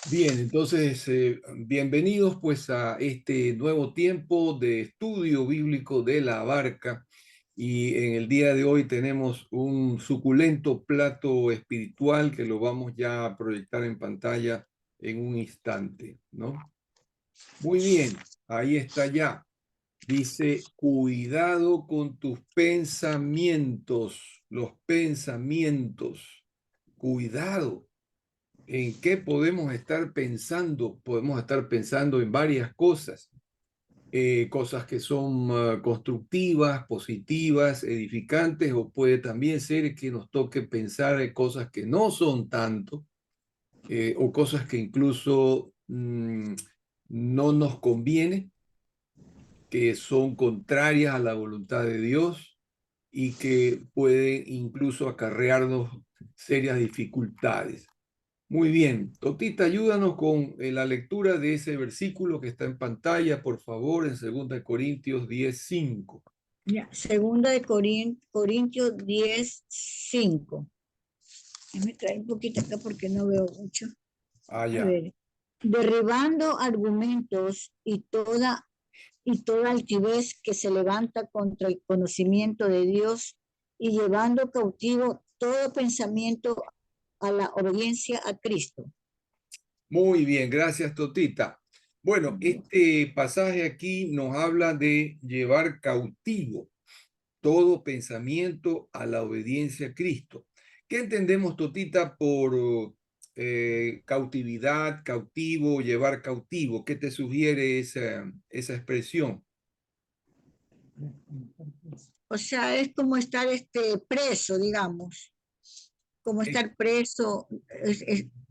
Bien, entonces, bienvenidos pues a este nuevo tiempo de estudio bíblico de la Barca. Y en el día de hoy tenemos un suculento plato espiritual que lo vamos ya a proyectar en pantalla en un instante, ¿no? Muy bien, ahí está ya. Dice, cuidado con tus pensamientos, los pensamientos. Cuidado. ¿En qué podemos estar pensando? Podemos estar pensando en varias cosas, cosas que son constructivas, positivas, edificantes, o puede también ser que nos toque pensar en cosas que no son tanto, o cosas que incluso no nos conviene, que son contrarias a la voluntad de Dios y que pueden incluso acarrearnos serias dificultades. Muy bien, Totita, ayúdanos con la lectura de ese versículo que está en pantalla, por favor, en 2 Corintios 10:5. Ya, segunda de Corintios 10:5. Déjame traer un poquito acá porque no veo mucho. A Allá. ver, derribando argumentos y toda altivez que se levanta contra el conocimiento de Dios y llevando cautivo todo pensamiento a la obediencia a Cristo. Muy bien, gracias, Totita. Bueno, este pasaje aquí nos habla de llevar cautivo todo pensamiento a la obediencia a Cristo. ¿Qué entendemos, Totita, por cautividad, cautivo, llevar cautivo? ¿Qué te sugiere esa expresión? O sea, es como estar preso, digamos, como estar preso,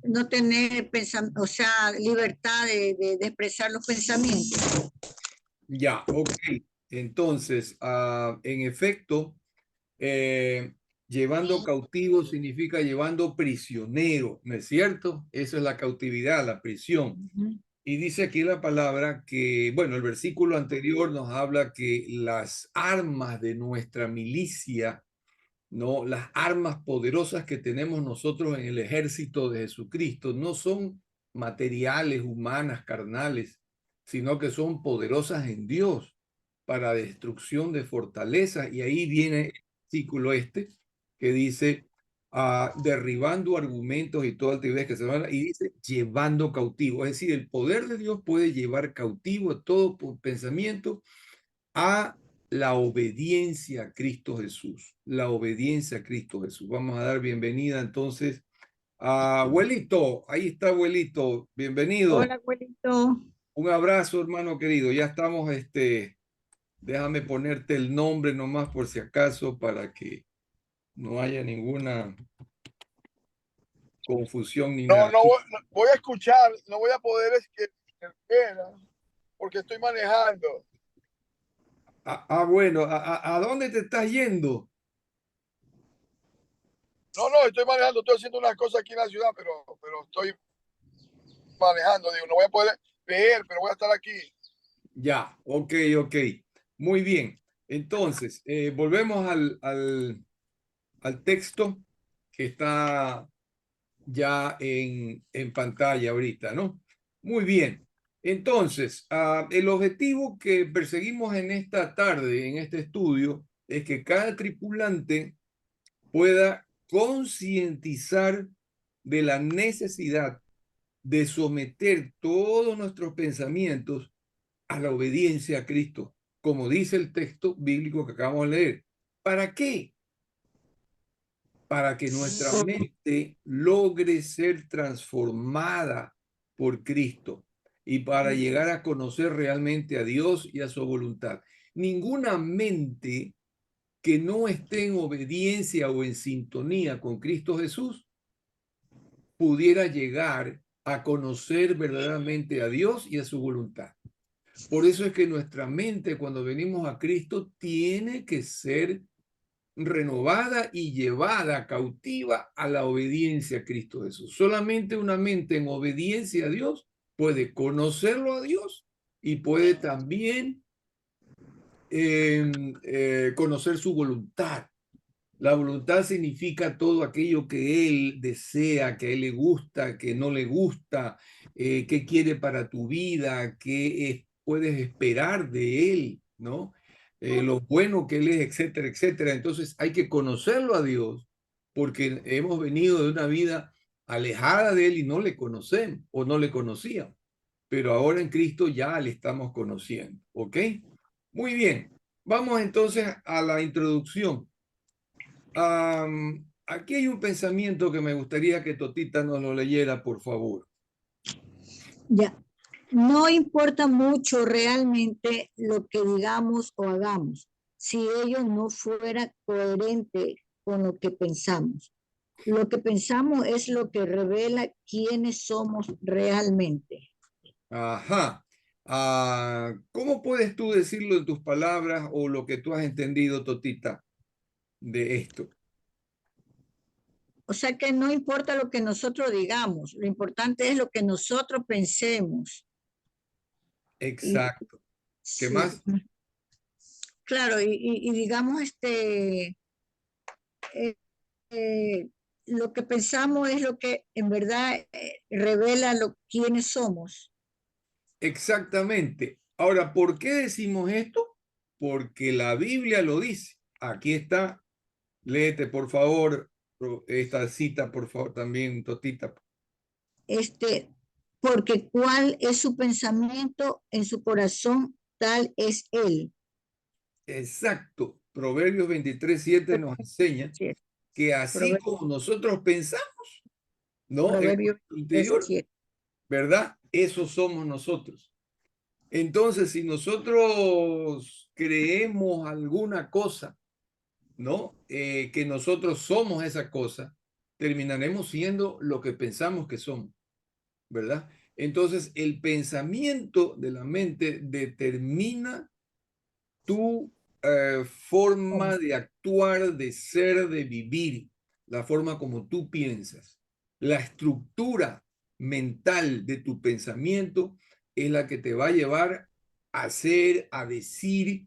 no tener pensamiento, o sea, libertad de expresar los pensamientos. Ya, ok. Entonces, en efecto, eh, llevando cautivo significa llevando prisionero, ¿no es cierto? Eso es la cautividad, la prisión. Ujú. Y dice aquí la palabra que, bueno, el versículo anterior nos habla que las armas de nuestra milicia, ¿no? Las armas poderosas que tenemos nosotros en el ejército de Jesucristo no son materiales, humanas, carnales, sino que son poderosas en Dios para destrucción de fortalezas. Y ahí viene el versículo que dice, derribando argumentos y toda altivez que se van, y dice, llevando cautivo. Es decir, el poder de Dios puede llevar cautivo todo pensamiento a la obediencia a Cristo Jesús, la obediencia a Cristo Jesús. Vamos a dar bienvenida entonces a abuelito. Ahí está abuelito, bienvenido. Hola, abuelito. Un abrazo, hermano querido. Ya estamos, déjame ponerte el nombre nomás por si acaso para que no haya ninguna confusión ni No, nada. no voy, voy a escuchar, no voy a poder porque estoy manejando. Bueno, ¿a dónde te estás yendo? No, no, estoy manejando, estoy haciendo unas cosas aquí en la ciudad, pero estoy manejando. Digo, no voy a poder leer, pero voy a estar aquí. Ya, ok, ok. Muy bien. Entonces, volvemos al texto que está ya en pantalla ahorita, ¿no? Muy bien. Entonces, el objetivo que perseguimos en esta tarde, en este estudio, es que cada tripulante pueda concientizar de la necesidad de someter todos nuestros pensamientos a la obediencia a Cristo, como dice el texto bíblico que acabamos de leer. ¿Para qué? Para que nuestra mente logre ser transformada por Cristo y para llegar a conocer realmente a Dios y a su voluntad. Ninguna mente que no esté en obediencia o en sintonía con Cristo Jesús pudiera llegar a conocer verdaderamente a Dios y a su voluntad. Por eso es que nuestra mente cuando venimos a Cristo tiene que ser renovada y llevada cautiva a la obediencia a Cristo Jesús. Solamente una mente en obediencia a Dios puede conocerlo a Dios y puede también conocer su voluntad. La voluntad significa todo aquello que él desea, que a él le gusta, que no le gusta, qué quiere para tu vida, qué puedes esperar de Él, ¿no? Lo bueno que Él es, etcétera, etcétera. Entonces hay que conocerlo a Dios porque hemos venido de una vida alejada de Él y no le conocemos o no le conocíamos. Pero ahora en Cristo ya le estamos conociendo, ¿ok? Muy bien, vamos entonces a la introducción. Aquí hay un pensamiento que me gustaría que Totita nos lo leyera, por favor. Ya. No importa mucho realmente lo que digamos o hagamos, si ello no fuera coherente con lo que pensamos. Lo que pensamos es lo que revela quiénes somos realmente. Ajá. ¿Cómo puedes tú decirlo en tus palabras o lo que tú has entendido, Totita, de esto? O sea que no importa lo que nosotros digamos, lo importante es lo que nosotros pensemos. Y Exacto. ¿Qué sí, más? claro, y digamos, eh, eh, lo que pensamos es lo que en verdad revela quiénes somos. Exactamente. Ahora, ¿por qué decimos esto? Porque la Biblia lo dice. Aquí está. Léete, por favor, esta cita, por favor, también, Totita. Este, porque cuál es su pensamiento en su corazón, tal es él. Exacto. Proverbios 23:7 nos enseña Sí, que así Proverbio, como nosotros pensamos, ¿no? En Proverbio nuestro interior, 7. ¿verdad? Eso somos nosotros. Entonces, si nosotros creemos alguna cosa, ¿no? Que nosotros somos esa cosa, terminaremos siendo lo que pensamos que somos, ¿verdad? Entonces, el pensamiento de la mente determina tu forma de actuar, de ser, de vivir, la forma como tú piensas. La estructura mental de tu pensamiento es la que te va a llevar a hacer, a decir,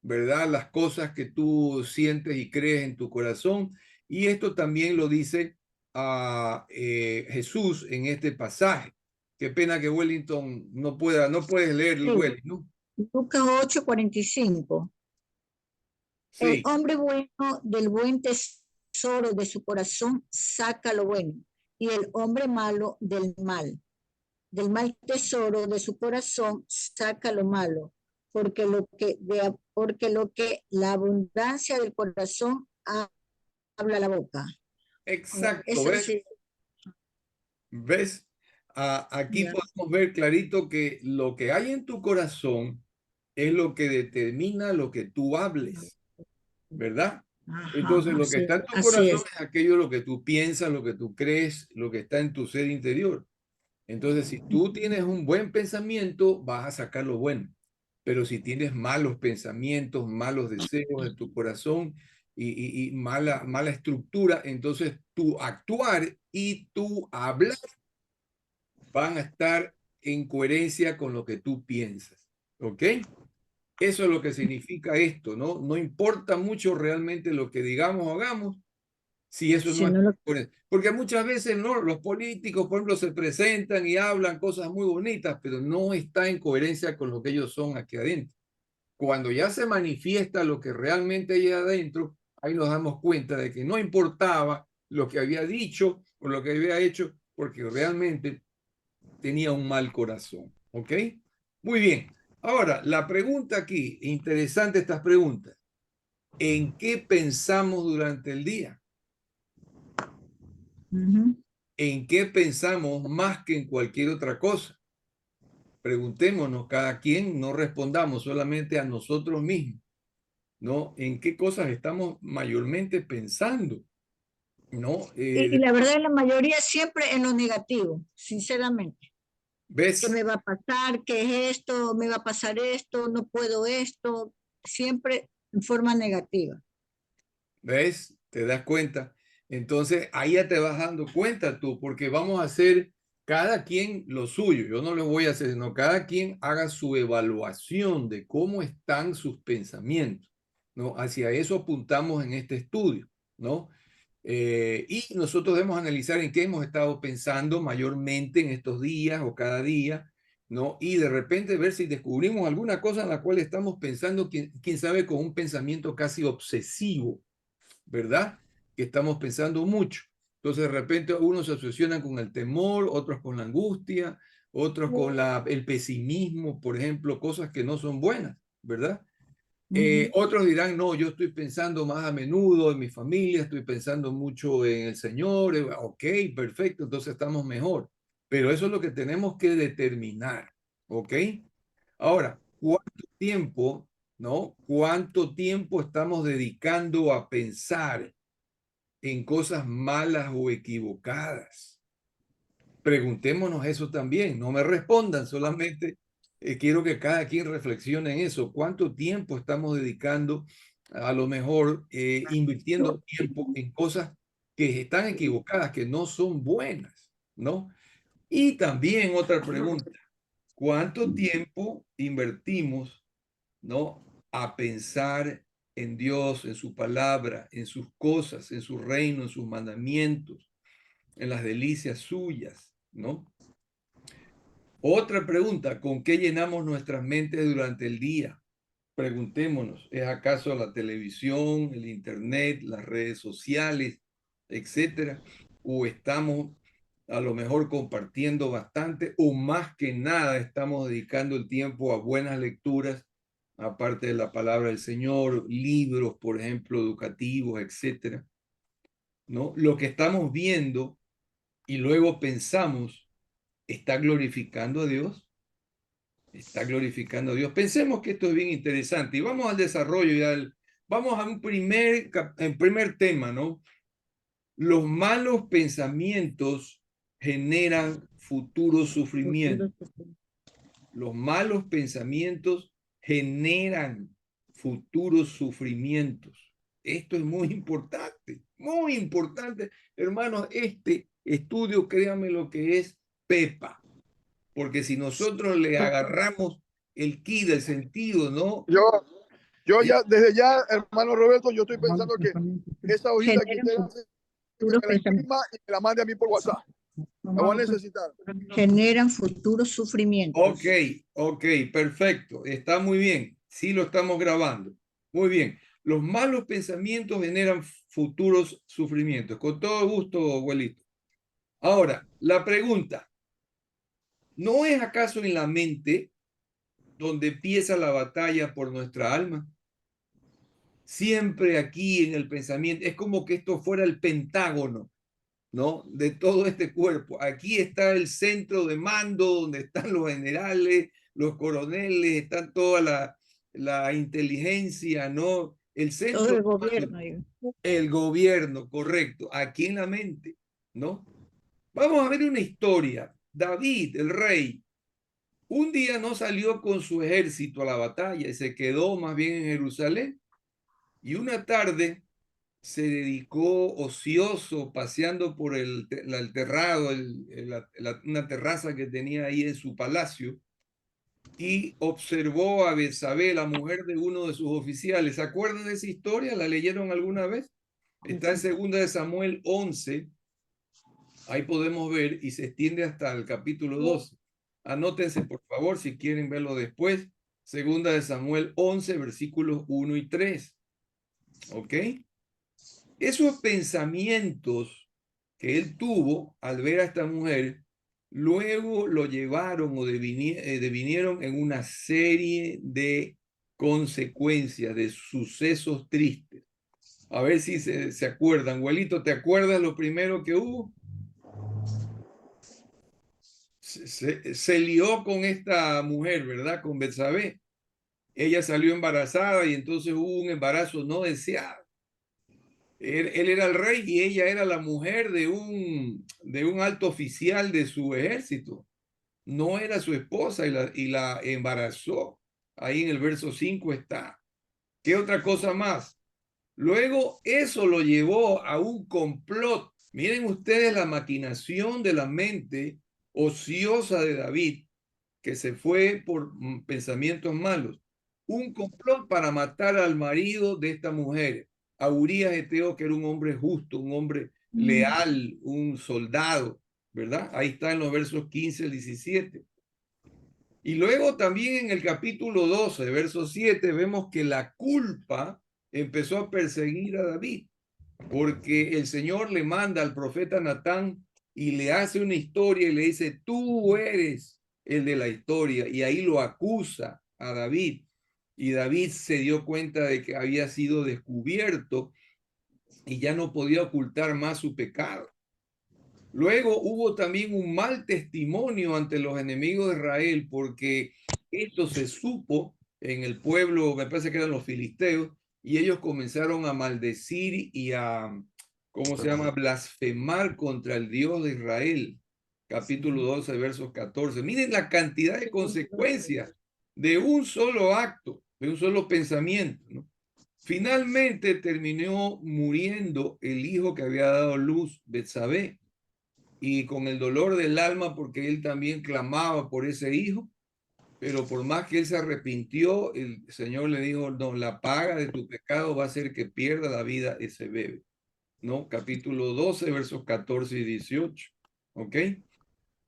¿verdad? Las cosas que tú sientes y crees en tu corazón. Y esto también lo dice Jesús en este pasaje. Qué pena que Wellington no puedes leer el Sí, Wellington, ¿no? Lucas 8:45. El Sí, hombre bueno del buen tesoro de su corazón saca lo bueno, y el hombre malo del mal tesoro de su corazón saca lo malo, porque la abundancia del corazón habla la boca. exacto, Eso ¿ves? sí, ¿Ves? Aquí ya. podemos ver clarito que lo que hay en tu corazón es lo que determina lo que tú hables, ¿verdad? Ajá, Entonces, lo que está en tu así corazón es. es aquello lo que tú piensas, lo que tú crees, lo que está en tu ser interior. Entonces, si tú tienes un buen pensamiento, vas a sacar lo bueno. Pero si tienes malos pensamientos, malos deseos en tu corazón y mala estructura, entonces tu actuar y tu hablar van a estar en coherencia con lo que tú piensas. ¿Ok? Eso es lo que significa esto, ¿no? No importa mucho realmente lo que digamos o hagamos, si eso Si no es no lo, porque muchas veces no, los políticos, por ejemplo, se presentan y hablan cosas muy bonitas, pero no está en coherencia con lo que ellos son aquí adentro. Cuando ya se manifiesta lo que realmente hay adentro, ahí nos damos cuenta de que no importaba lo que había dicho o lo que había hecho, porque realmente tenía un mal corazón. ¿Ok? Muy bien. Ahora, la pregunta aquí, interesante estas preguntas. ¿En qué pensamos durante el día? Ujú. ¿En qué pensamos más que en cualquier otra cosa? Preguntémonos cada quien, no respondamos solamente a nosotros mismos, ¿no? ¿En qué cosas estamos mayormente pensando? ¿No? Y la verdad, la mayoría siempre en lo negativo, sinceramente. ¿Qué ¿Ves? me va a pasar? ¿Qué es esto? ¿Me va a pasar esto? ¿No puedo esto? Siempre en forma negativa. ¿Ves? ¿Te das cuenta? Entonces, ahí ya te vas dando cuenta tú, porque vamos a hacer cada quien lo suyo. Yo no lo voy a hacer, sino cada quien haga su evaluación de cómo están sus pensamientos, ¿no? Hacia eso apuntamos en este estudio, ¿no? Y nosotros debemos analizar en qué hemos estado pensando mayormente en estos días o cada día, ¿no? Y de repente ver si descubrimos alguna cosa en la cual estamos pensando, quién sabe, con un pensamiento casi obsesivo, ¿verdad? Que estamos pensando mucho. Entonces de repente unos se obsesionan con el temor, otros con la angustia, otros con el pesimismo, por ejemplo, cosas que no son buenas, ¿verdad? Otros dirán, no, yo estoy pensando más a menudo en mi familia, estoy pensando mucho en el Señor. Ok, perfecto, entonces estamos mejor. Pero eso es lo que tenemos que determinar, ¿ok? Ahora, ¿cuánto tiempo, no? ¿Cuánto tiempo estamos dedicando a pensar en cosas malas o equivocadas? Preguntémonos eso también. No me respondan, solamente quiero que cada quien reflexione en eso. ¿Cuánto tiempo estamos dedicando, a lo mejor invirtiendo tiempo en cosas que están equivocadas, que no son buenas, ¿no? Y también otra pregunta, ¿cuánto tiempo invertimos, ¿no? A pensar en Dios, en su palabra, en sus cosas, en su reino, en sus mandamientos, en las delicias suyas, ¿no? Otra pregunta, ¿con qué llenamos nuestras mentes durante el día? Preguntémonos, ¿es acaso la televisión, el internet, las redes sociales, etcétera? ¿O estamos a lo mejor compartiendo bastante o más que nada estamos dedicando el tiempo a buenas lecturas, aparte de la palabra del Señor, libros, por ejemplo, educativos, etcétera? ¿No? Lo que estamos viendo y luego pensamos, ¿está glorificando a Dios? Está glorificando a Dios. Pensemos que esto es bien interesante y vamos al desarrollo. Vamos a un primer tema, ¿no? Los malos pensamientos generan futuro sufrimiento. Los malos pensamientos generan futuros sufrimientos. Esto es muy importante, muy importante. Hermanos, este estudio, créanme lo que es pepa. Porque si nosotros le agarramos el quid, el sentido, ¿no? Yo ya, desde ya, hermano Roberto, yo estoy pensando que esa hojita que usted hace, que me la imprima y me la mande a mí por WhatsApp. La voy a necesitar. Generan futuros sufrimientos. Ok, perfecto. Está muy bien. Sí lo estamos grabando. Muy bien. Los malos pensamientos generan futuros sufrimientos. Con todo gusto, abuelito. Ahora, la pregunta, ¿no es acaso en la mente donde empieza la batalla por nuestra alma? Siempre aquí en el pensamiento, es como que esto fuera el pentágono, ¿no? De todo este cuerpo. Aquí está el centro de mando, donde están los generales, los coroneles, están toda la inteligencia, ¿no? El centro. Todo el gobierno. El gobierno, correcto, aquí en la mente, ¿no? Vamos a ver una historia. David, el rey, un día no salió con su ejército a la batalla y se quedó más bien en Jerusalén. Y una tarde se dedicó ocioso paseando por el terrado, una terraza que tenía ahí en su palacio, y observó a Betsabé, la mujer de uno de sus oficiales. ¿Se acuerdan de esa historia? ¿La leyeron alguna vez? Está en 2 Samuel 11. Ahí podemos ver y se extiende hasta el capítulo 12. Anótense, por favor, si quieren verlo después. 2 Samuel 11, versículos 1 y 3. ¿Ok? Esos pensamientos que él tuvo al ver a esta mujer, luego lo llevaron o devinieron en una serie de consecuencias, de sucesos tristes. A ver si se acuerdan. Abuelito, ¿te acuerdas lo primero que hubo? Se lió con esta mujer, ¿verdad? Con Betsabé. Ella salió embarazada y entonces hubo un embarazo no deseado. Él era el rey y ella era la mujer de un alto oficial de su ejército. No era su esposa y la embarazó. Ahí en el verso 5 está. ¿Qué otra cosa más? Luego eso lo llevó a un complot. Miren ustedes la maquinación de la mente ociosa de David, que se fue por pensamientos malos. Un complot para matar al marido de esta mujer, a Urías Eteo, que era un hombre justo, un hombre leal, un soldado, ¿verdad? Ahí está en los versos 15 al 17. Y luego también en el capítulo 12, verso 7, vemos que la culpa empezó a perseguir a David, porque el Señor le manda al profeta Natán y le hace una historia y le dice, tú eres el de la historia, y ahí lo acusa a David. Y David se dio cuenta de que había sido descubierto y ya no podía ocultar más su pecado. Luego hubo también un mal testimonio ante los enemigos de Israel, porque esto se supo en el pueblo, me parece que eran los filisteos, y ellos comenzaron a maldecir y a, ¿cómo se llama?, blasfemar contra el Dios de Israel. Capítulo 12, versos 14. Miren la cantidad de consecuencias de un solo acto, de un solo pensamiento, ¿no? Finalmente terminó muriendo el hijo que había dado luz, Betsabé, y con el dolor del alma, porque él también clamaba por ese hijo, pero por más que él se arrepintió, el Señor le dijo, no, la paga de tu pecado va a ser que pierda la vida ese bebé, ¿no? Capítulo 12, versos 14 y 18, ¿ok?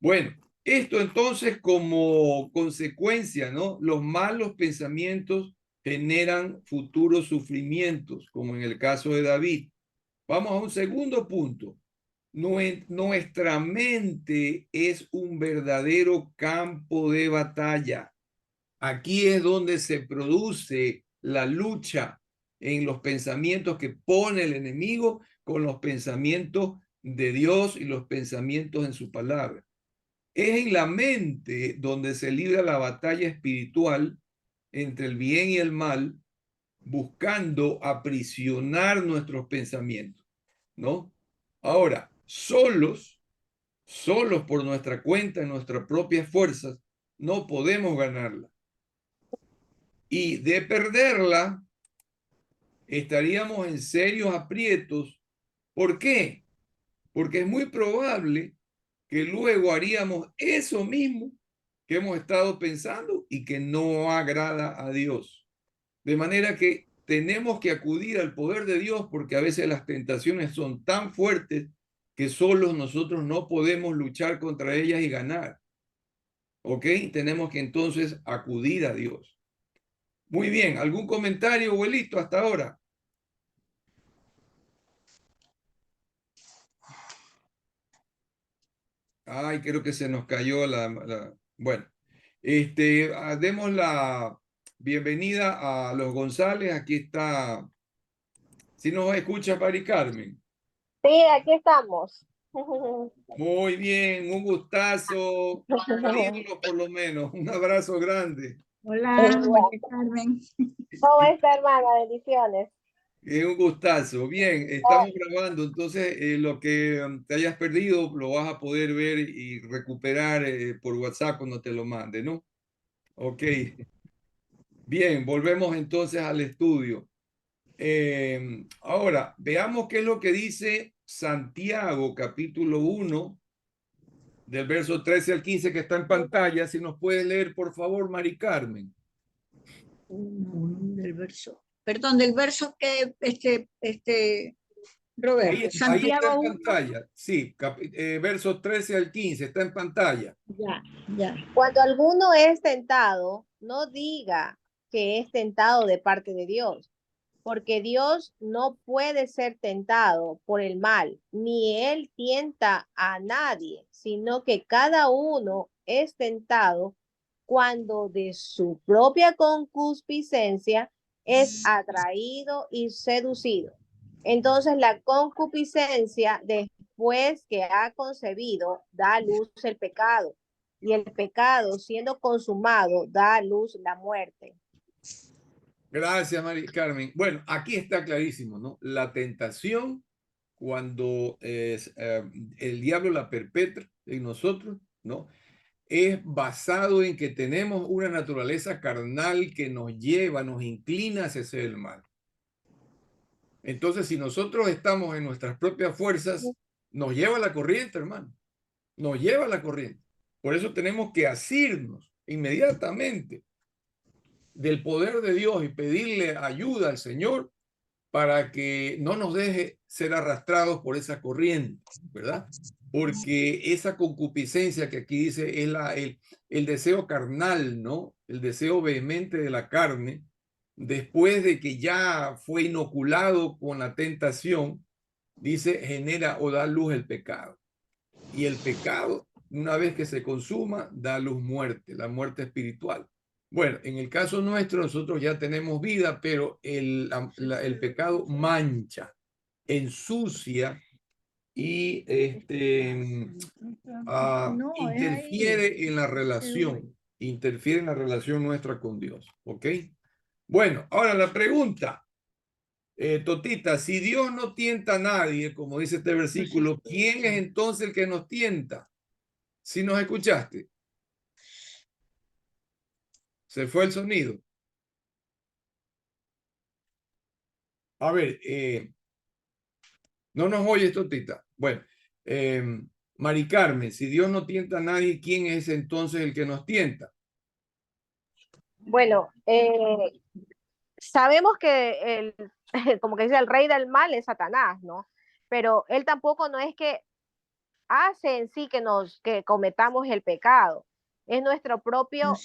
Bueno, esto entonces como consecuencia, ¿no? Los malos pensamientos generan futuros sufrimientos, como en el caso de David. Vamos a un segundo punto. Nuestra mente es un verdadero campo de batalla. Aquí es donde se produce la lucha en los pensamientos que pone el enemigo con los pensamientos de Dios y los pensamientos en su palabra. Es en la mente donde se libra la batalla espiritual entre el bien y el mal, buscando aprisionar nuestros pensamientos, ¿no? Ahora, solos por nuestra cuenta, en nuestras propias fuerzas, no podemos ganarla. Y de perderla, estaríamos en serios aprietos. ¿Por qué? Porque es muy probable que luego haríamos eso mismo que hemos estado pensando y que no agrada a Dios. De manera que tenemos que acudir al poder de Dios, porque a veces las tentaciones son tan fuertes que solos nosotros no podemos luchar contra ellas y ganar. ¿Ok? Tenemos que entonces acudir a Dios. Muy bien, ¿algún comentario, abuelito, hasta ahora? Ay, creo que se nos cayó Bueno, demos la bienvenida a los González. Aquí está. Si nos escucha, Mari Carmen. Sí, aquí estamos. Muy bien, un gustazo. Saludos por lo menos. Un abrazo grande. Hola, María Carmen. ¿Cómo está, hermana? Bendiciones. Un gustazo. Bien, estamos grabando, entonces lo que te hayas perdido lo vas a poder ver y recuperar por WhatsApp cuando te lo mande, ¿no? Ok. Bien, volvemos entonces al estudio. Ahora, veamos qué es lo que dice Santiago, capítulo 1, del verso 13 al 15, que está en pantalla. Si nos puede leer, por favor, Mari Carmen. Del verso. Perdón, del verso que Roberto. Ahí Santiago está en 1. pantalla. Sí, versos 13 al 15, está en pantalla. Ya. Cuando alguno es tentado, no diga que es tentado de parte de Dios, porque Dios no puede ser tentado por el mal, ni él tienta a nadie, sino que cada uno es tentado cuando de su propia concupiscencia es atraído y seducido. Entonces la concupiscencia, después que ha concebido, da a luz el pecado, y el pecado, siendo consumado, da a luz la muerte. Gracias, Mari Carmen. Bueno, aquí está clarísimo, ¿no? La tentación, cuando el diablo la perpetra en nosotros, ¿no? Es basado en que tenemos una naturaleza carnal que nos lleva, nos inclina hacia hacer el mal. Entonces, si nosotros estamos en nuestras propias fuerzas, nos lleva la corriente, hermano. Nos lleva la corriente. Por eso tenemos que asirnos inmediatamente del poder de Dios y pedirle ayuda al Señor para que no nos deje ser arrastrados por esa corriente, ¿verdad? Porque esa concupiscencia que aquí dice es el deseo carnal, ¿no? El deseo vehemente de la carne, después de que ya fue inoculado con la tentación, dice, genera o da luz el pecado. Y el pecado, una vez que se consuma, da luz muerte, la muerte espiritual. Bueno, en el caso nuestro, nosotros ya tenemos vida, pero el pecado mancha, ensucia y interfiere en la relación nuestra con Dios. ¿Ok? Bueno, ahora la pregunta. Totita, si Dios no tienta a nadie, como dice este versículo, ¿quién es entonces el que nos tienta? Si nos escuchaste, se fue el sonido. A ver, no nos oyes, Totita. Bueno, Mari Carmen, si Dios no tienta a nadie, ¿quién es entonces el que nos tienta? Bueno, sabemos que como que dice, el rey del mal es Satanás, ¿no? Pero él tampoco no es que hace en sí que cometamos el pecado. Es nuestro propio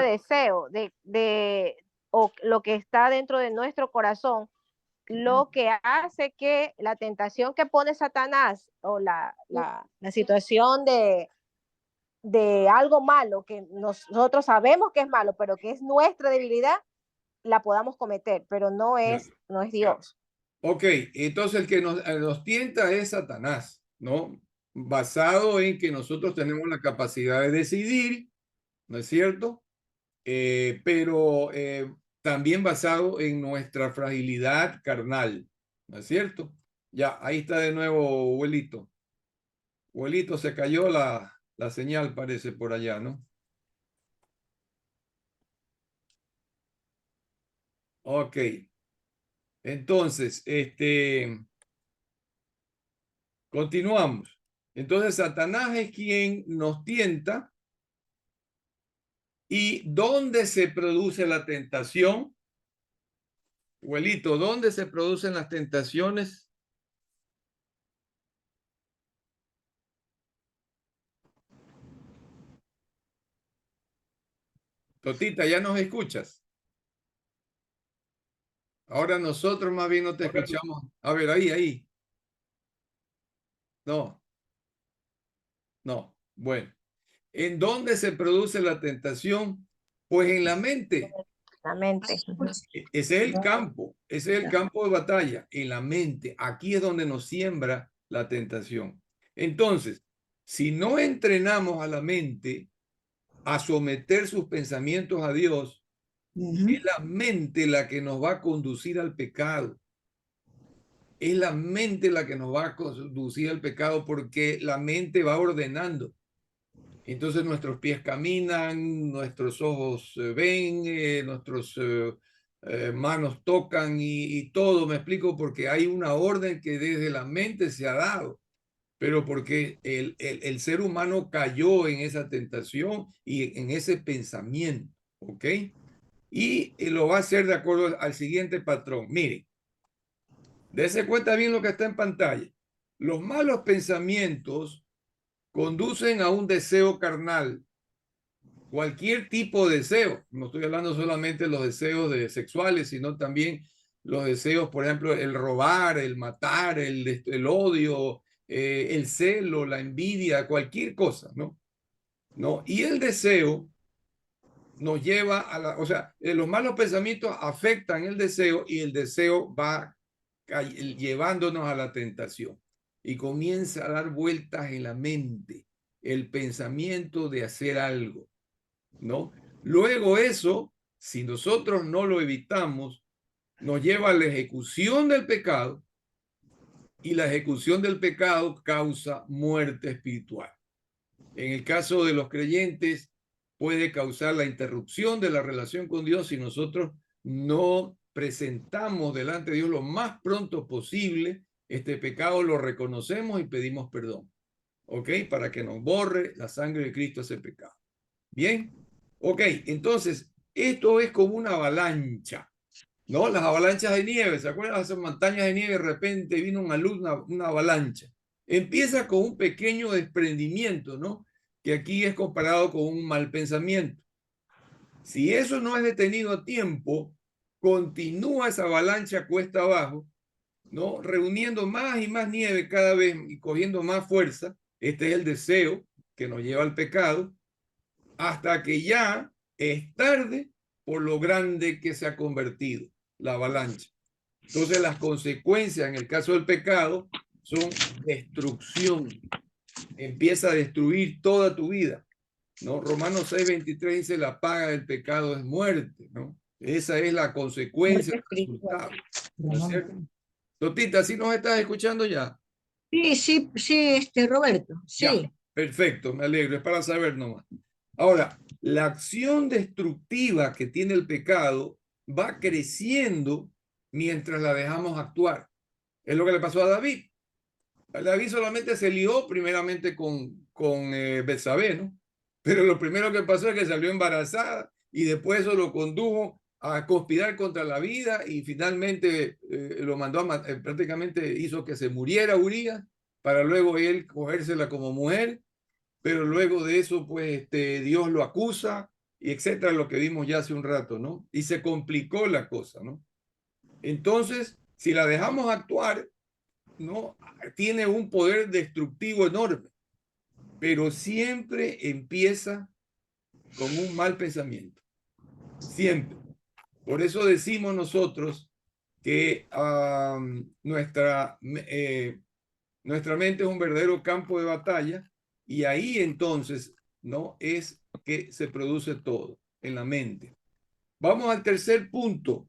deseo o lo que está dentro de nuestro corazón, lo que hace que la tentación que pone Satanás o la situación de algo malo que nosotros sabemos que es malo, pero que es nuestra debilidad, la podamos cometer, pero no es Dios. Ok, entonces el que nos tienta es Satanás, ¿no? Basado en que nosotros tenemos la capacidad de decidir, ¿no es cierto? Pero también basado en nuestra fragilidad carnal, ¿no es cierto? Ya, ahí está de nuevo, abuelito. Abuelito, se cayó la señal, parece, por allá, ¿no? Ok. Entonces, continuamos. Entonces, Satanás es quien nos tienta. ¿Y dónde se produce la tentación? Abuelito, ¿dónde se producen las tentaciones? Totita, ¿ya nos escuchas? Ahora nosotros más bien no te escuchamos. A ver, ahí. No, no. Bueno, ¿en dónde se produce la tentación? Pues en la mente. La mente. Ese es el campo de batalla, en la mente. Aquí es donde nos siembra la tentación. Entonces, si no entrenamos a la mente a someter sus pensamientos a Dios, es la mente la que nos va a conducir al pecado. Es la mente la que nos va a conducir al pecado porque la mente va ordenando. Entonces nuestros pies caminan, nuestros ojos ven, nuestros manos tocan y todo, me explico, porque hay una orden que desde la mente se ha dado, pero porque el ser humano cayó en esa tentación y en ese pensamiento, ¿ok? Y lo va a hacer de acuerdo al siguiente patrón. Miren, dése cuenta bien lo que está en pantalla. Los malos pensamientos conducen a un deseo carnal. Cualquier tipo de deseo, no estoy hablando solamente de los deseos sexuales, sino también los deseos, por ejemplo, el robar, el matar, el odio, el celo, la envidia, cualquier cosa, ¿no? ¿No? Y el deseo nos lleva o sea, los malos pensamientos afectan el deseo y el deseo va llevándonos a la tentación y comienza a dar vueltas en la mente el pensamiento de hacer algo, ¿no? Luego eso, si nosotros no lo evitamos, nos lleva a la ejecución del pecado y la ejecución del pecado causa muerte espiritual. En el caso de los creyentes, puede causar la interrupción de la relación con Dios si nosotros no presentamos delante de Dios lo más pronto posible este pecado, lo reconocemos y pedimos perdón, ¿ok? Para que nos borre la sangre de Cristo ese pecado. Bien, ok, entonces esto es como una avalancha. ¿no? Las avalanchas de nieve, ¿se acuerdan? Esas montañas de nieve, de repente vino una luz, una avalancha. Empieza con un pequeño desprendimiento, ¿no? Que aquí es comparado con un mal pensamiento. Si eso no es detenido a tiempo, continúa esa avalancha cuesta abajo, ¿no? Reuniendo más y más nieve cada vez y cogiendo más fuerza. Este es el deseo que nos lleva al pecado, hasta que ya es tarde por lo grande que se ha convertido la avalancha. Entonces las consecuencias en el caso del pecado son destrucción. Empieza a destruir toda tu vida, ¿no? Romanos 6:23 dice: la paga del pecado es muerte, ¿no? Esa es la consecuencia, el resultado. ¿No es cierto? Totita, ¿sí nos estás escuchando ya? Sí, sí, sí, Roberto, sí. Ya, perfecto, me alegro, es para saber nomás. Ahora, la acción destructiva que tiene el pecado va creciendo mientras la dejamos actuar. Es lo que le pasó a David. David solamente se lió primeramente con Betsabé, ¿no? Pero lo primero que pasó es que salió embarazada y después eso lo condujo a conspirar contra la vida y finalmente lo mandó a prácticamente hizo que se muriera Urías para luego él cogérsela como mujer, pero luego de eso pues Dios lo acusa y etcétera, lo que vimos ya hace un rato, ¿no? Y se complicó la cosa, ¿no? Entonces, si la dejamos actuar, ¿no? Tiene un poder destructivo enorme, pero siempre empieza con un mal pensamiento. Siempre. Por eso decimos nosotros que nuestra mente es un verdadero campo de batalla y ahí entonces, ¿no? Es que se produce todo en la mente. Vamos al tercer punto.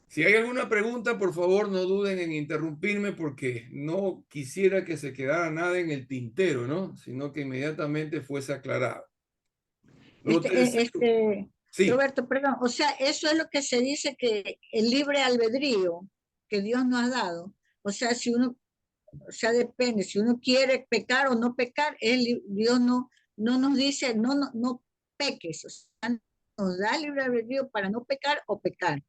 Si hay alguna pregunta, por favor, no duden en interrumpirme porque no quisiera que se quedara nada en el tintero, ¿no? Sino que inmediatamente fuese aclarado. Sí, Roberto, perdón, o sea, eso es lo que se dice que el libre albedrío que Dios nos ha dado. O sea, si uno, o sea, depende, si uno quiere pecar o no pecar, Dios no nos dice, no peques, o sea, nos da libre albedrío para no pecar o pecar.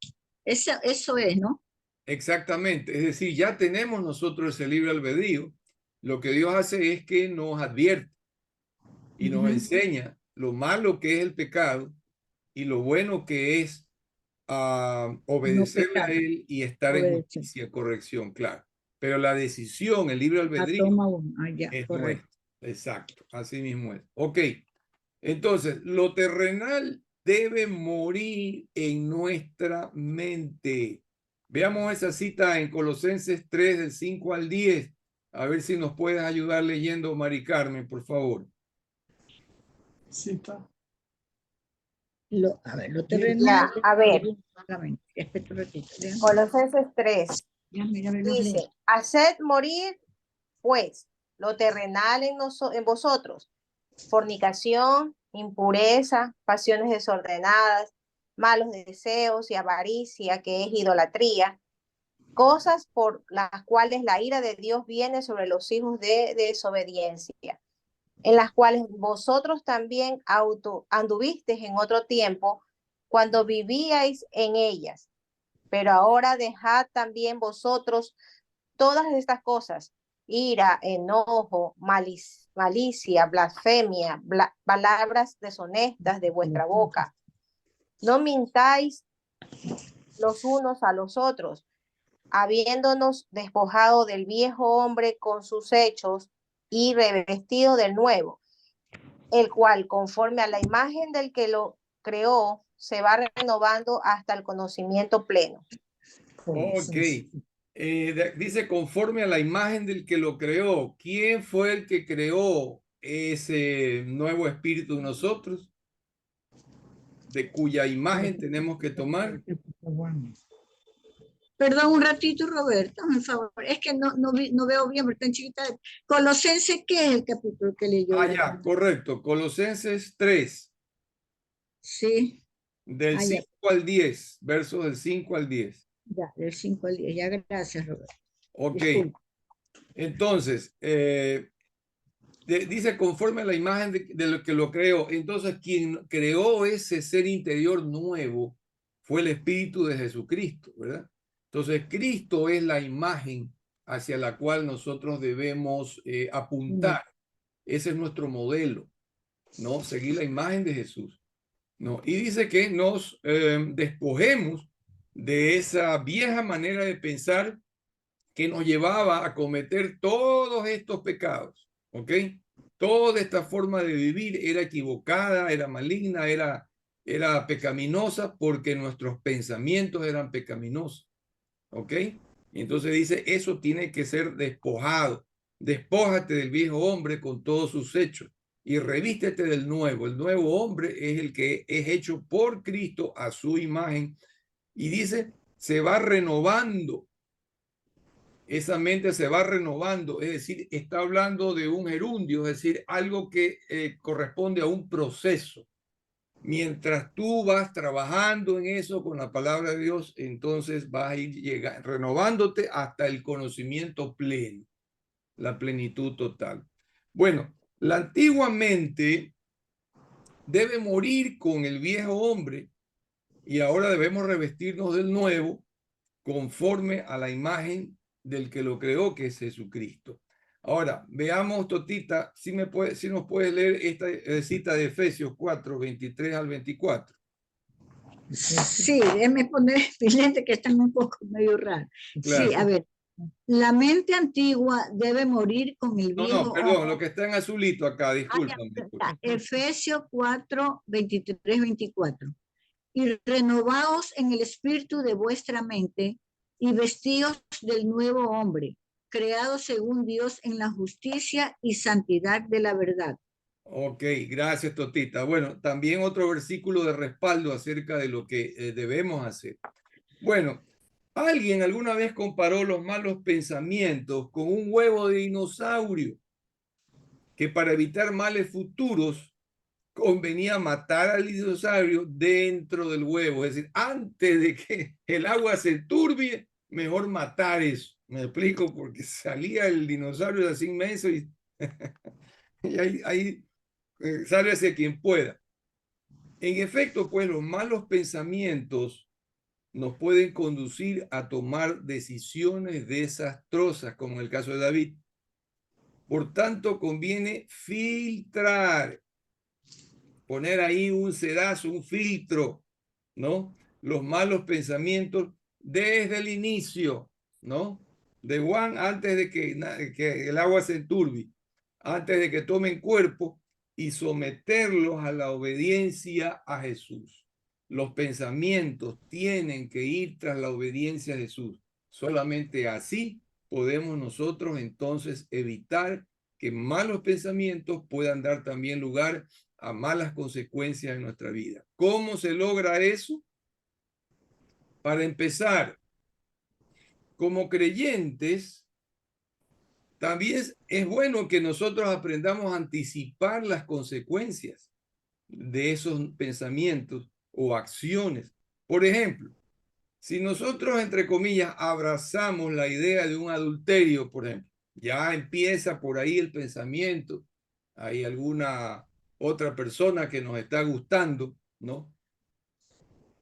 Eso es, ¿no? exactamente. Es decir, ya tenemos nosotros ese libre albedrío. Lo que Dios hace es que nos advierte y nos enseña lo malo que es el pecado y lo bueno que es obedecerle a Él y estar en justicia, corrección, claro. Pero la decisión, el libre albedrío, es nuestro. Exacto, así mismo es. Ok, entonces, lo terrenal debe morir en nuestra mente. Veamos esa cita en Colosenses 3, del 5 al 10. A ver si nos puedes ayudar leyendo, Mari Carmen, por favor. Cita. Lo terrenal. A ver. Colosenses 3. Dice: haced morir, pues, lo terrenal en vosotros: fornicación, impureza, pasiones desordenadas, malos deseos y avaricia, que es idolatría, cosas por las cuales la ira de Dios viene sobre los hijos de desobediencia, en las cuales vosotros también anduvisteis en otro tiempo, cuando vivíais en ellas. Pero ahora dejad también vosotros todas estas cosas: ira, enojo, malicia, blasfemia, palabras deshonestas de vuestra boca. No mintáis los unos a los otros, habiéndonos despojado del viejo hombre con sus hechos y revestido del nuevo, el cual, conforme a la imagen del que lo creó, se va renovando hasta el conocimiento pleno. Ok. Dice conforme a la imagen del que lo creó. ¿Quién fue el que creó ese nuevo espíritu en nosotros? De cuya imagen tenemos que tomar. Perdón un ratito, Roberto, por favor. Es que no veo bien, porque está en chiquita. Colosenses, ¿qué es el capítulo que leyó? Ya, correcto. Colosenses 3. Sí. Del 5 al 10. Versos del 5 al 10. Ya, del 5 al 10. Ya, gracias, Roberto. Ok. Disculpa. Entonces, dice conforme a la imagen de lo que lo creó. Entonces, quien creó ese ser interior nuevo fue el Espíritu de Jesucristo, ¿verdad? Entonces, Cristo es la imagen hacia la cual nosotros debemos apuntar. Ese es nuestro modelo, ¿no? Seguir la imagen de Jesús, ¿no? Y dice que nos despojemos de esa vieja manera de pensar que nos llevaba a cometer todos estos pecados, ¿ok? Toda esta forma de vivir era equivocada, era maligna, era pecaminosa porque nuestros pensamientos eran pecaminosos, ¿ok? Y entonces dice, eso tiene que ser despojado. Despójate del viejo hombre con todos sus hechos y revístete del nuevo. El nuevo hombre es el que es hecho por Cristo a su imagen. Y dice, se va renovando. Esa mente se va renovando, es decir, está hablando de un gerundio, es decir, algo que corresponde a un proceso. Mientras tú vas trabajando en eso con la palabra de Dios, entonces vas a ir renovándote hasta el conocimiento pleno, la plenitud total. Bueno, la antigua mente debe morir con el viejo hombre y ahora debemos revestirnos del nuevo conforme a la imagen del que lo creó, que es Jesucristo. Ahora, veamos, Totita, si nos puedes leer esta cita de Efesios 4, 23 al 24. Sí, déjeme poner excelente que están un poco medio raros. Claro. Sí, a ver. La mente antigua debe morir con el viejo No, perdón, hombre. lo que está en azulito acá, discúlpame. Efesios 4, 23, 24. Y renovaos en el espíritu de vuestra mente y vestíos del nuevo hombre, creado según Dios en la justicia y santidad de la verdad. Ok, gracias, Totita. Bueno, también otro versículo de respaldo acerca de lo que debemos hacer. Bueno, alguien alguna vez comparó los malos pensamientos con un huevo de dinosaurio, que para evitar males futuros convenía matar al dinosaurio dentro del huevo. Es decir, antes de que el agua se turbie, mejor matar eso. Me explico, porque salía el dinosaurio así inmenso y, y ahí sálvese quien pueda. En efecto, pues los malos pensamientos nos pueden conducir a tomar decisiones desastrosas, como en el caso de David. Por tanto, conviene filtrar, poner ahí un sedazo, un filtro, ¿no? Los malos pensamientos desde el inicio, ¿no? De Juan, antes de que el agua se enturbie, antes de que tomen cuerpo y someterlos a la obediencia a Jesús. Los pensamientos tienen que ir tras la obediencia a Jesús. Solamente así podemos nosotros entonces evitar que malos pensamientos puedan dar también lugar a malas consecuencias en nuestra vida. ¿Cómo se logra eso? Para empezar, como creyentes, también es bueno que nosotros aprendamos a anticipar las consecuencias de esos pensamientos o acciones. Por ejemplo, si nosotros, entre comillas, abrazamos la idea de un adulterio, por ejemplo, ya empieza por ahí el pensamiento, hay alguna otra persona que nos está gustando, ¿no?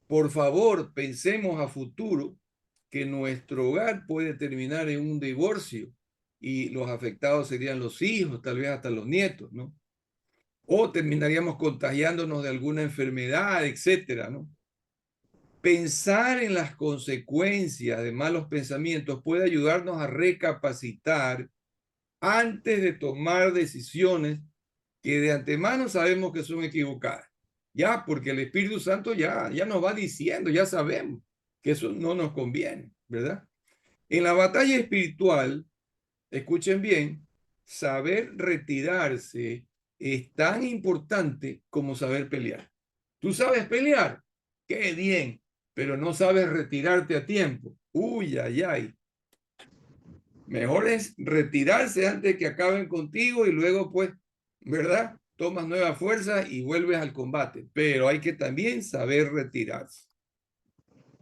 Por favor, pensemos a futuro que nuestro hogar puede terminar en un divorcio y los afectados serían los hijos, tal vez hasta los nietos, ¿no? O terminaríamos contagiándonos de alguna enfermedad, etcétera, ¿no? Pensar en las consecuencias de malos pensamientos puede ayudarnos a recapacitar antes de tomar decisiones que de antemano sabemos que son equivocadas. Ya, porque el Espíritu Santo ya nos va diciendo, ya sabemos que eso no nos conviene, ¿verdad? En la batalla espiritual, escuchen bien, saber retirarse es tan importante como saber pelear. ¿Tú sabes pelear? ¡Qué bien! Pero no sabes retirarte a tiempo. ¡Uy, ay, ay! Mejor es retirarse antes de que acaben contigo y luego, pues, ¿verdad? Tomas nueva fuerza y vuelves al combate. Pero hay que también saber retirarse.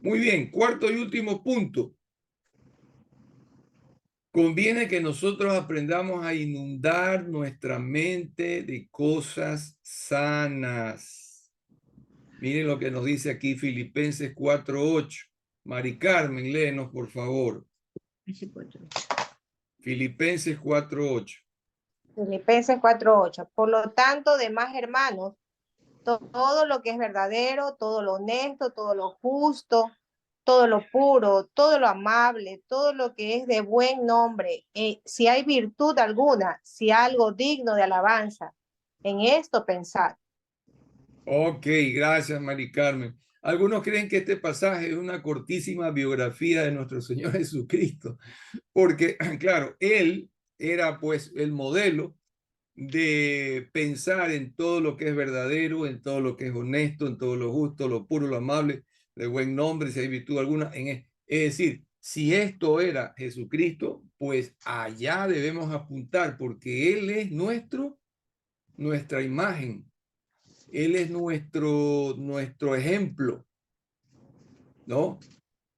Muy bien, cuarto y último punto. Conviene que nosotros aprendamos a inundar nuestra mente de cosas sanas. Miren lo que nos dice aquí Filipenses 4:8. Mari Carmen, léenos, por favor. Filipenses 4:8. Filipenses 4:8. Por lo tanto, demás hermanos, todo lo que es verdadero, todo lo honesto, todo lo justo, todo lo puro, todo lo amable, todo lo que es de buen nombre, si hay virtud alguna, si algo digno de alabanza, en esto pensad. Ok, gracias, Mari Carmen. Algunos creen que este pasaje es una cortísima biografía de nuestro Señor Jesucristo, porque, claro, Él era pues el modelo de pensar en todo lo que es verdadero, en todo lo que es honesto, en todo lo justo, lo puro, lo amable, de buen nombre, si hay virtud alguna. Es decir, si esto era Jesucristo, pues allá debemos apuntar, porque Él es nuestra imagen. Él es nuestro ejemplo, ¿no?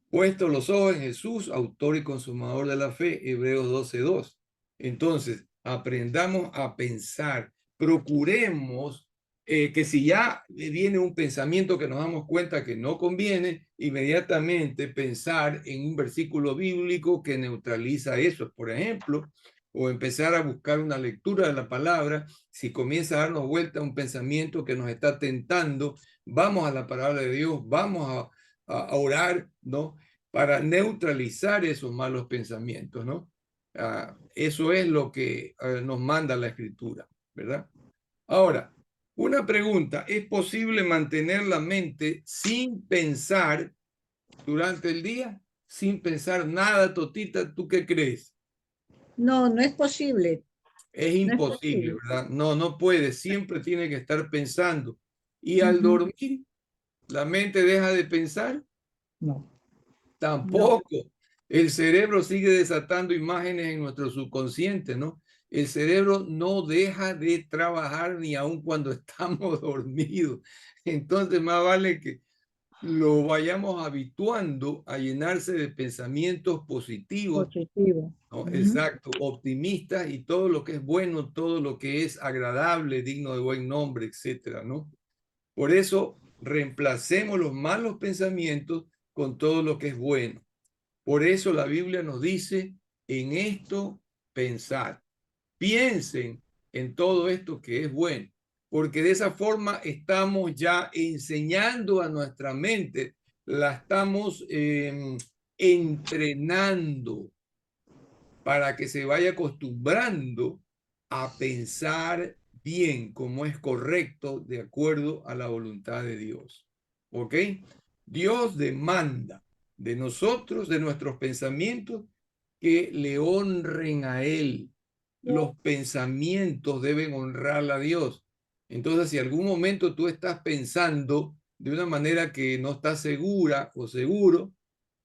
Puesto los ojos en Jesús, autor y consumador de la fe, Hebreos 12:2. Entonces, aprendamos a pensar, procuremos que si ya viene un pensamiento que nos damos cuenta que no conviene, inmediatamente pensar en un versículo bíblico que neutraliza eso, por ejemplo, o empezar a buscar una lectura de la palabra. Si comienza a darnos vuelta un pensamiento que nos está tentando, vamos a la palabra de Dios, vamos a orar, ¿no? Para neutralizar esos malos pensamientos, ¿no? Eso es lo que nos manda la Escritura, ¿verdad? Ahora, una pregunta, ¿es posible mantener la mente sin pensar durante el día? Sin pensar nada, Totita, ¿tú qué crees? No, no es posible. Es No es imposible, posible. ¿verdad? No, no puede, siempre tiene que estar pensando. Y al dormir, ¿la mente deja de pensar? No. Tampoco. El cerebro sigue desatando imágenes en nuestro subconsciente, ¿no? El cerebro no deja de trabajar ni aun cuando estamos dormidos. Entonces, más vale que lo vayamos habituando a llenarse de pensamientos positivos, Positivo. ¿no? Exacto, optimistas y todo lo que es bueno, todo lo que es agradable, digno de buen nombre, etcétera, ¿no? Por eso, reemplacemos los malos pensamientos con todo lo que es bueno. Por eso la Biblia nos dice, en esto pensar. Piensen en todo esto que es bueno, porque de esa forma estamos ya enseñando a nuestra mente, la estamos entrenando para que se vaya acostumbrando a pensar bien, como es correcto, de acuerdo a la voluntad de Dios. ¿Ok? Dios demanda de nosotros, de nuestros pensamientos, que le honren a Él. Los pensamientos deben honrar a Dios. Entonces, si algún momento tú estás pensando de una manera que no estás segura o seguro,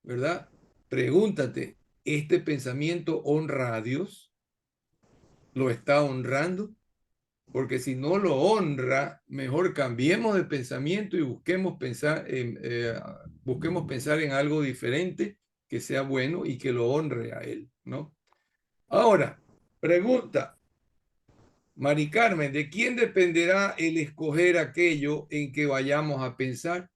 ¿verdad? Pregúntate, ¿este pensamiento honra a Dios? ¿Lo está honrando? Porque si no lo honra, mejor cambiemos de pensamiento y busquemos pensar en algo diferente que sea bueno y que lo honre a Él, ¿no? Ahora, pregunta, Mari Carmen, ¿de quién dependerá el escoger aquello en que vayamos a pensar?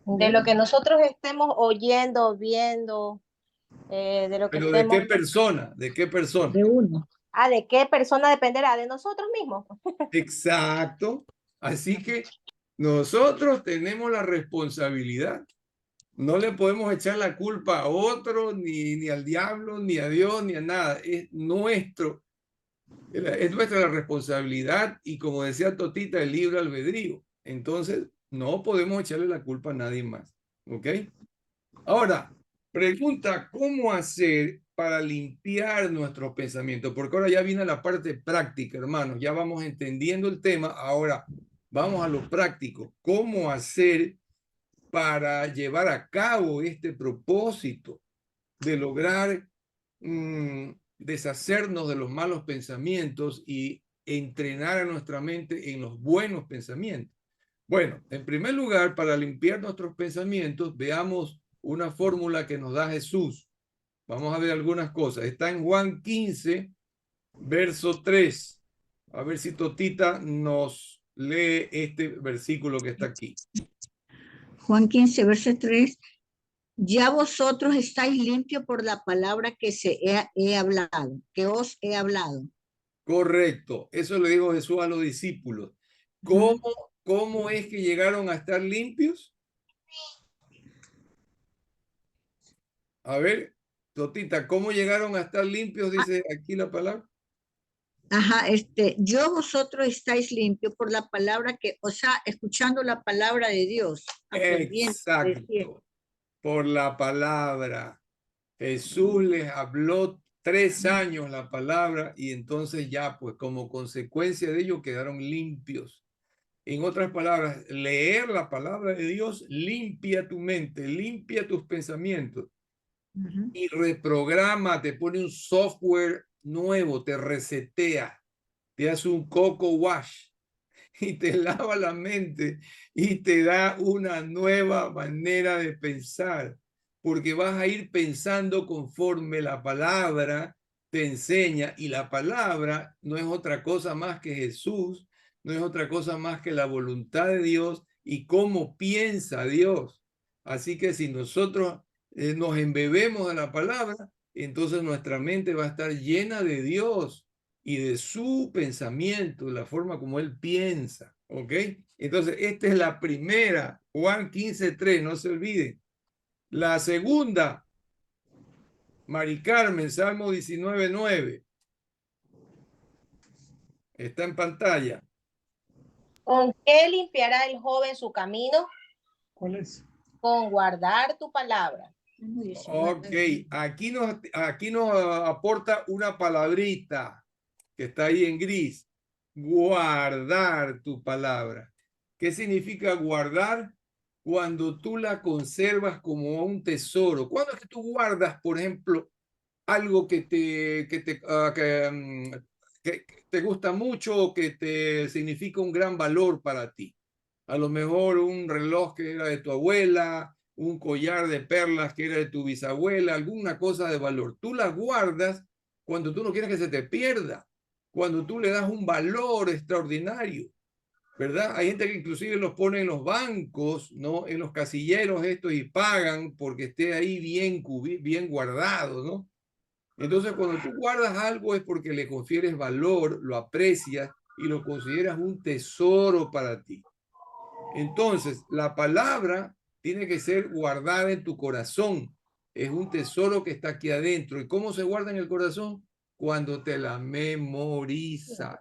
De lo que nosotros estemos oyendo, viendo, de lo que ¿Pero de estemos... qué persona? ¿De qué persona? De uno. ¿De qué persona dependerá? De nosotros mismos. Exacto. Así que nosotros tenemos la responsabilidad. No le podemos echar la culpa a otro, ni al diablo, ni a Dios, ni a nada. Es nuestra la responsabilidad y como decía Totita, el libre albedrío. Entonces, no podemos echarle la culpa a nadie más. ¿Ok? Ahora, pregunta, ¿cómo hacer para limpiar nuestros pensamientos? Porque ahora ya viene la parte práctica, hermanos. Ya vamos entendiendo el tema. Ahora vamos a lo práctico. ¿Cómo hacer para llevar a cabo este propósito de lograr deshacernos de los malos pensamientos y entrenar a nuestra mente en los buenos pensamientos? Bueno, en primer lugar, para limpiar nuestros pensamientos, veamos una fórmula que nos da Jesús. Vamos a ver algunas cosas. Está en Juan 15, verso 3. A ver si Totita nos lee este versículo que está aquí. Juan 15, verso 3. Ya vosotros estáis limpios por la palabra que he hablado, que os he hablado. Correcto. Eso le dijo Jesús a los discípulos. ¿Cómo es que llegaron a estar limpios? A ver, Totita, ¿cómo llegaron a estar limpios? Dice aquí la palabra. Ajá, yo vosotros estáis limpios por la palabra que, o sea, escuchando la palabra de Dios, aprendiendo. Exacto. Por la palabra. Jesús les habló 3 años la palabra y entonces ya, pues como consecuencia de ello quedaron limpios. En otras palabras, leer la palabra de Dios limpia tu mente, limpia tus pensamientos y reprograma, te pone un software nuevo, te resetea, te hace un coco wash y te lava la mente y te da una nueva manera de pensar, porque vas a ir pensando conforme la palabra te enseña, y la palabra no es otra cosa más que Jesús, no es otra cosa más que la voluntad de Dios y cómo piensa Dios. Así que si nosotros nos embebemos de la palabra, entonces nuestra mente va a estar llena de Dios y de su pensamiento, de la forma como él piensa, ¿ok? Entonces, esta es la primera, Juan 15:3, no se olviden. La segunda, Mari Carmen, Salmo 19:9. Está en pantalla. ¿Con qué limpiará el joven su camino? ¿Cuál es? Con guardar tu palabra. Ok, aquí nos aporta una palabrita que está ahí en gris. Guardar tu palabra. ¿Qué significa guardar? Cuando tú la conservas como un tesoro. ¿Cuándo es que tú guardas, por ejemplo, algo que te gusta mucho o que te significa un gran valor para ti? A lo mejor un reloj que era de tu abuela, un collar de perlas que era de tu bisabuela, alguna cosa de valor. Tú la guardas cuando tú no quieres que se te pierda, cuando tú le das un valor extraordinario, ¿verdad? Hay gente que inclusive los pone en los bancos, ¿no? En los casilleros estos y pagan porque esté ahí bien guardado, ¿no? Entonces, cuando tú guardas algo es porque le confieres valor, lo aprecias y lo consideras un tesoro para ti. Entonces, la palabra tiene que ser guardada en tu corazón. Es un tesoro que está aquí adentro. ¿Y cómo se guarda en el corazón? Cuando te la memorizas.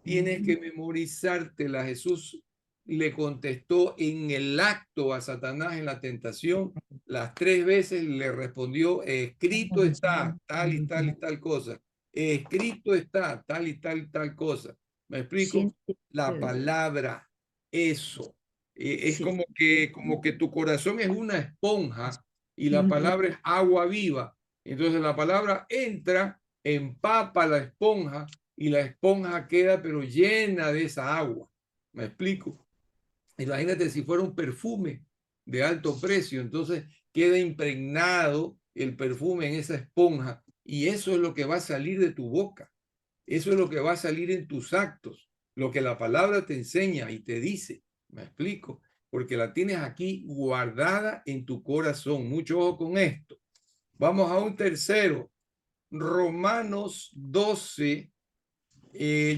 Tienes que memorizártela. Jesús le contestó en el acto a Satanás en la tentación. Las 3 veces le respondió, escrito está tal y tal y tal cosa. Escrito está tal y tal y tal cosa. ¿Me explico? La palabra, eso. Es como que tu corazón es una esponja y la palabra es agua viva. Entonces la palabra entra, empapa la esponja y la esponja queda pero llena de esa agua. ¿Me explico? Imagínate si fuera un perfume de alto precio, entonces queda impregnado el perfume en esa esponja y eso es lo que va a salir de tu boca. Eso es lo que va a salir en tus actos, lo que la palabra te enseña y te dice. ¿Me explico? Porque la tienes aquí guardada en tu corazón. Mucho ojo con esto. Vamos a un tercero. Romanos 12.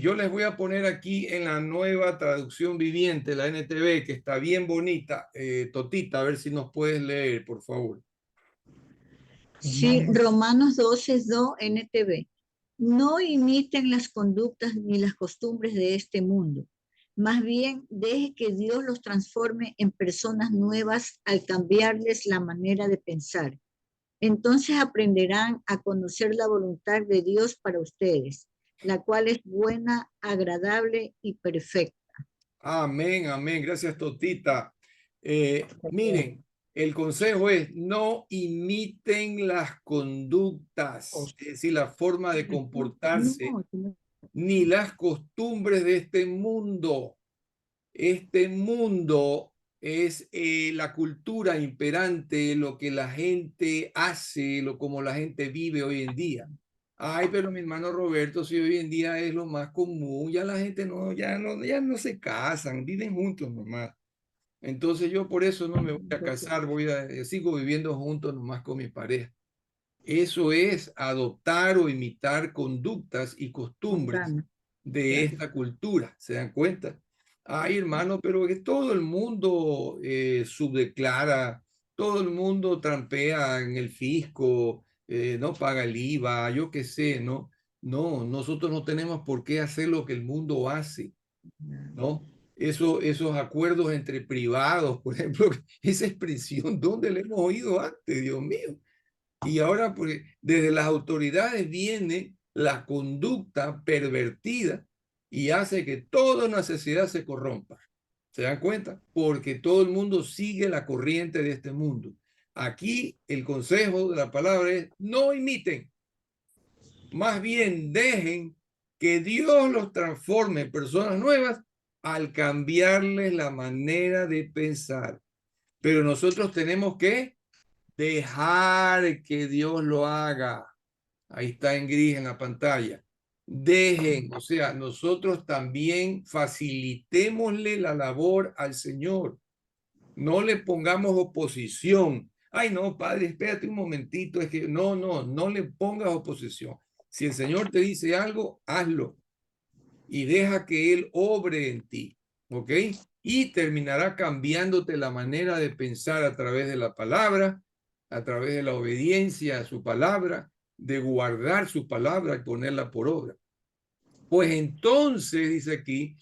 Yo les voy a poner aquí en la nueva traducción viviente, la NTV, que está bien bonita. Totita, a ver si nos puedes leer, por favor. Sí, Romanos 12:2 NTV. No imiten las conductas ni las costumbres de este mundo. Más bien, deje que Dios los transforme en personas nuevas al cambiarles la manera de pensar. Entonces aprenderán a conocer la voluntad de Dios para ustedes, la cual es buena, agradable y perfecta. Amén, amén. Gracias, Totita. Miren, el consejo es no imiten las conductas, es decir, la forma de comportarse, ni las costumbres de este mundo. Este mundo es la cultura imperante, lo que la gente hace, como la gente vive hoy en día. Ay, pero mi hermano Roberto, si hoy en día es lo más común, ya la gente ya no se casan, viven juntos nomás. Entonces yo por eso no me voy a casar, sigo viviendo juntos nomás con mi pareja. Eso es adoptar o imitar conductas y costumbres de esta cultura, ¿se dan cuenta? Ay, hermano, pero que todo el mundo subdeclara, todo el mundo trampea en el fisco, no paga el IVA, yo qué sé, ¿no? No, nosotros no tenemos por qué hacer lo que el mundo hace, ¿no? Esos acuerdos entre privados, por ejemplo, esa expresión, ¿dónde la hemos oído antes, Dios mío? Y ahora, pues, desde las autoridades viene la conducta pervertida y hace que toda una sociedad se corrompa. ¿Se dan cuenta? Porque todo el mundo sigue la corriente de este mundo. Aquí el consejo de la palabra es: no imiten, más bien dejen que Dios los transforme en personas nuevas al cambiarles la manera de pensar. Pero nosotros tenemos que dejar que Dios lo haga. Ahí está en gris en la pantalla. Dejen, o sea, nosotros también facilitémosle la labor al Señor. No le pongamos oposición. Ay, no, padre, espérate un momentito. Es que no le pongas oposición. Si el Señor te dice algo, hazlo y deja que Él obre en ti. ¿Ok? Y terminará cambiándote la manera de pensar a través de la palabra, a través de la obediencia a su palabra, de guardar su palabra y ponerla por obra. Pues entonces, dice aquí,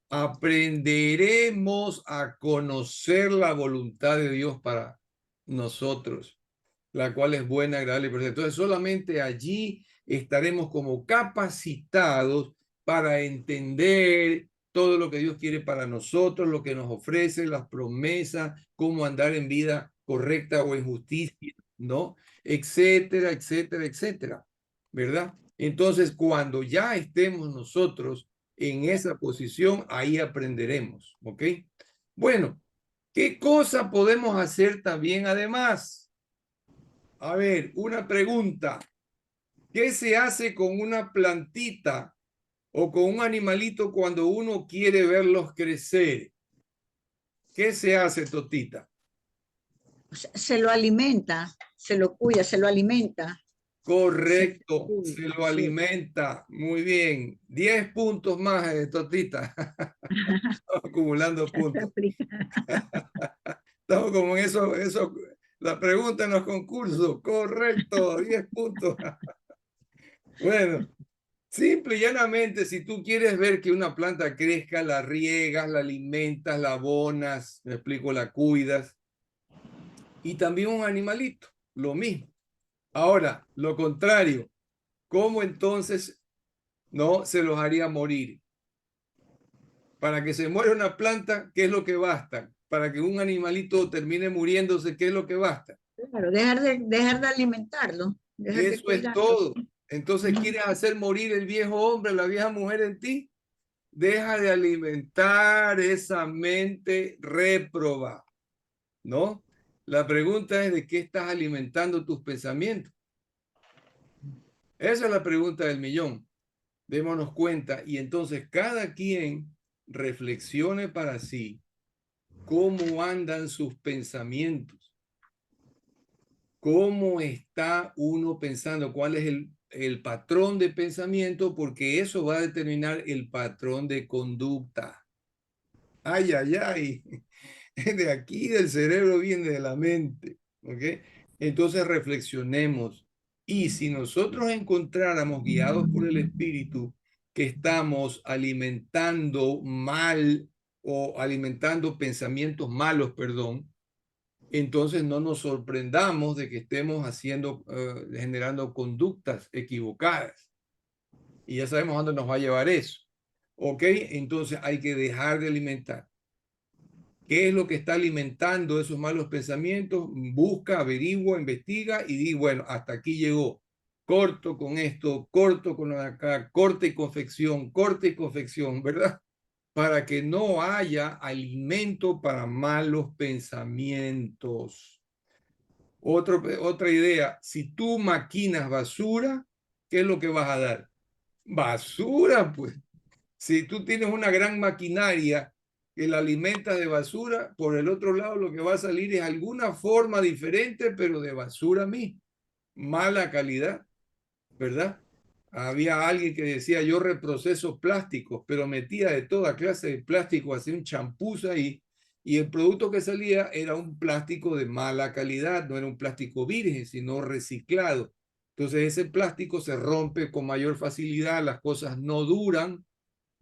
aprenderemos a conocer la voluntad de Dios para nosotros, la cual es buena, agradable y perfecta. Entonces, solamente allí estaremos como capacitados para entender todo lo que Dios quiere para nosotros, lo que nos ofrece, las promesas, cómo andar en vida correcta o en justicia, ¿no? Etcétera, etcétera, etcétera, ¿verdad? Entonces, cuando ya estemos nosotros en esa posición, ahí aprenderemos, ¿ok? Bueno, ¿qué cosa podemos hacer también además? A ver, una pregunta. ¿Qué se hace con una plantita o con un animalito cuando uno quiere verlos crecer? ¿Qué se hace, Totita? Se lo alimenta, se lo cuida, se lo alimenta. Correcto, se lo alimenta. Muy bien. 10 puntos más, Totita. Estamos acumulando puntos. Estamos como en eso, la pregunta en los concursos. Correcto, 10 puntos. Bueno, simple y llanamente, si tú quieres ver que una planta crezca, la riegas, la alimentas, la abonas, me explico, la cuidas. Y también un animalito, lo mismo. Ahora, lo contrario, ¿cómo entonces no se los haría morir? Para que se muera una planta, ¿qué es lo que basta? Para que un animalito termine muriéndose, ¿qué es lo que basta? Claro, dejar de alimentarlo. Eso es todo. Entonces, ¿quieres hacer morir el viejo hombre, la vieja mujer en ti? Deja de alimentar esa mente réproba, ¿no? La pregunta es: ¿de qué estás alimentando tus pensamientos? Esa es la pregunta del millón. Démonos cuenta y entonces cada quien reflexione para sí cómo andan sus pensamientos, cómo está uno pensando, cuál es el patrón de pensamiento, porque eso va a determinar el patrón de conducta. Ay, ay, ay. De aquí del cerebro viene de la mente. ¿Ok? Entonces reflexionemos. Y si nosotros encontráramos, guiados por el Espíritu, que estamos alimentando mal o alimentando pensamientos malos, perdón, entonces no nos sorprendamos de que estemos generando conductas equivocadas. Y ya sabemos dónde nos va a llevar eso. ¿Ok? Entonces hay que dejar de alimentar. ¿Qué es lo que está alimentando esos malos pensamientos? Busca, averigua, investiga y di, bueno, hasta aquí llegó. Corto con esto, corto con acá, corte y confección, ¿verdad? Para que no haya alimento para malos pensamientos. Otra idea, si tú maquinas basura, ¿qué es lo que vas a dar? Basura, pues. Si tú tienes una gran maquinaria que la alimentas de basura, por el otro lado lo que va a salir es alguna forma diferente, pero de basura misma. Mala calidad, ¿verdad? Había alguien que decía, yo reproceso plásticos, pero metía de toda clase de plástico, hacía un champús ahí, y el producto que salía era un plástico de mala calidad, no era un plástico virgen, sino reciclado. Entonces ese plástico se rompe con mayor facilidad, las cosas no duran,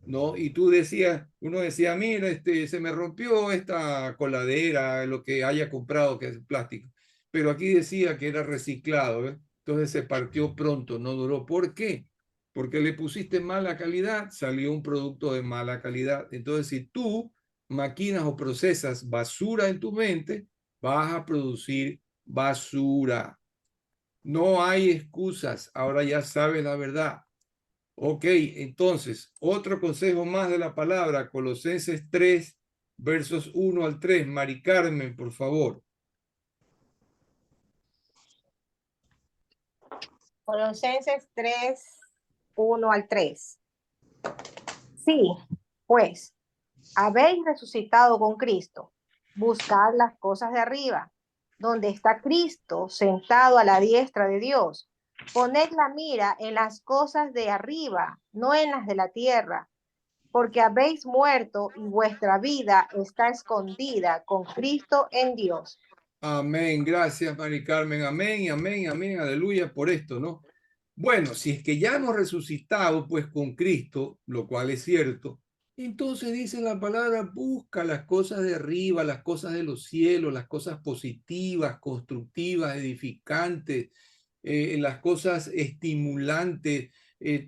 ¿no? Y tú decías, uno decía, mira, se me rompió esta coladera, lo que haya comprado que es plástico, pero aquí decía que era reciclado, ¿eh? Entonces se partió pronto, no duró. ¿Por qué? Porque le pusiste mala calidad, salió un producto de mala calidad. Entonces, si tú maquinas o procesas basura en tu mente, vas a producir basura. No hay excusas, ahora ya sabes la verdad. Ok, entonces, otro consejo más de la palabra, Colosenses 3, versos 1 al 3. Mari Carmen, por favor. Colosenses 3, 1 al 3. Sí, pues, habéis resucitado con Cristo. Buscad las cosas de arriba, donde está Cristo sentado a la diestra de Dios. Poned la mira en las cosas de arriba, no en las de la tierra, porque habéis muerto y vuestra vida está escondida con Cristo en Dios. Amén, gracias, Mari Carmen. Amén, amén, amén, aleluya por esto, ¿no? Bueno, si es que ya hemos resucitado, pues con Cristo, lo cual es cierto, entonces dice la palabra, busca las cosas de arriba, las cosas de los cielos, las cosas positivas, constructivas, edificantes, las cosas estimulantes,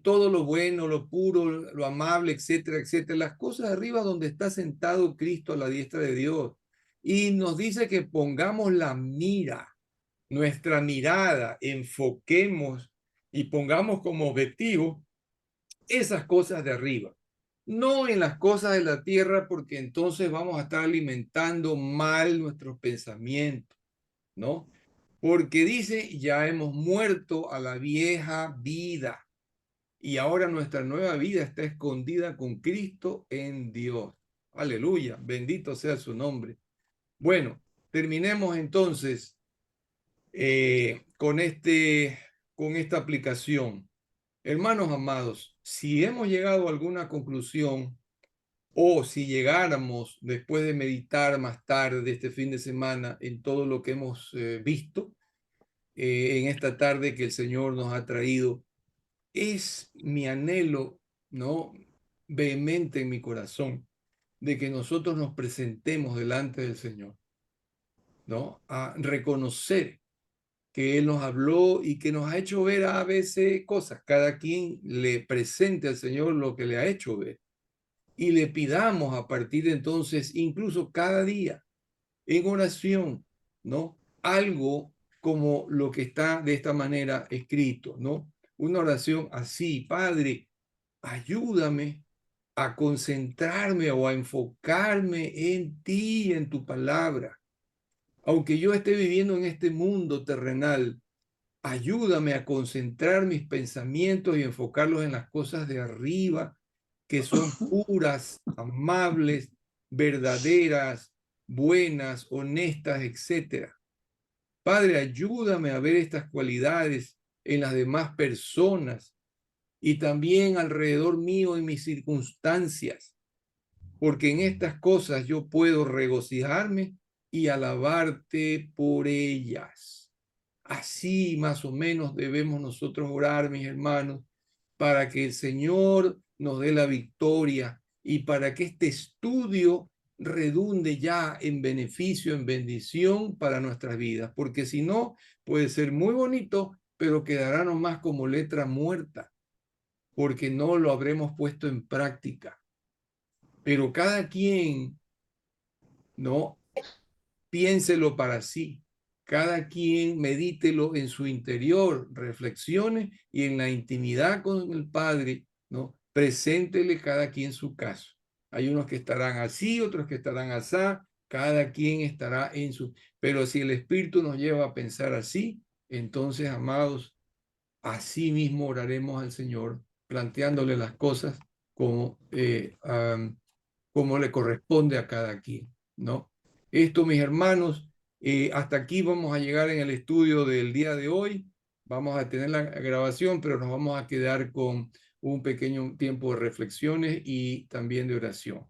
todo lo bueno, lo puro, lo amable, etcétera, etcétera. Las cosas de arriba donde está sentado Cristo a la diestra de Dios. Y nos dice que pongamos la mira, nuestra mirada, enfoquemos y pongamos como objetivo esas cosas de arriba, no en las cosas de la tierra, porque entonces vamos a estar alimentando mal nuestros pensamientos, ¿no? Porque dice, ya hemos muerto a la vieja vida y ahora nuestra nueva vida está escondida con Cristo en Dios. Aleluya, bendito sea su nombre. Bueno, terminemos entonces con esta aplicación. Hermanos amados, si hemos llegado a alguna conclusión o si llegáramos después de meditar más tarde este fin de semana en todo lo que hemos visto en esta tarde que el Señor nos ha traído, es mi anhelo, ¿no? Vehemente en mi corazón de que nosotros nos presentemos delante del Señor, ¿no? A reconocer que Él nos habló y que nos ha hecho ver a veces cosas. Cada quien le presente al Señor lo que le ha hecho ver. Y le pidamos a partir de entonces, incluso cada día, en oración, ¿no? Algo como lo que está de esta manera escrito, ¿no? Una oración así, Padre, ayúdame a concentrarme o a enfocarme en ti, en tu palabra. Aunque yo esté viviendo en este mundo terrenal, ayúdame a concentrar mis pensamientos y enfocarlos en las cosas de arriba, que son puras, amables, verdaderas, buenas, honestas, etc. Padre, ayúdame a ver estas cualidades en las demás personas y también alrededor mío en mis circunstancias, porque en estas cosas yo puedo regocijarme y alabarte por ellas. Así más o menos debemos nosotros orar, mis hermanos, para que el Señor nos dé la victoria y para que este estudio redunde ya en beneficio, en bendición para nuestras vidas, porque si no, puede ser muy bonito, pero quedará nomás como letra muerta, porque no lo habremos puesto en práctica. Pero cada quien, ¿no? Piénselo para sí. Cada quien medítelo en su interior, reflexione y en la intimidad con el Padre, ¿no? Preséntele cada quien su caso. Hay unos que estarán así, otros que estarán asá, cada quien estará en su... Pero si el Espíritu nos lleva a pensar así, entonces, amados, así mismo oraremos al Señor, planteándole las cosas como, como le corresponde a cada quien, ¿no? Esto, mis hermanos, hasta aquí vamos a llegar en el estudio del día de hoy. Vamos a tener la grabación, pero nos vamos a quedar con un pequeño tiempo de reflexiones y también de oración.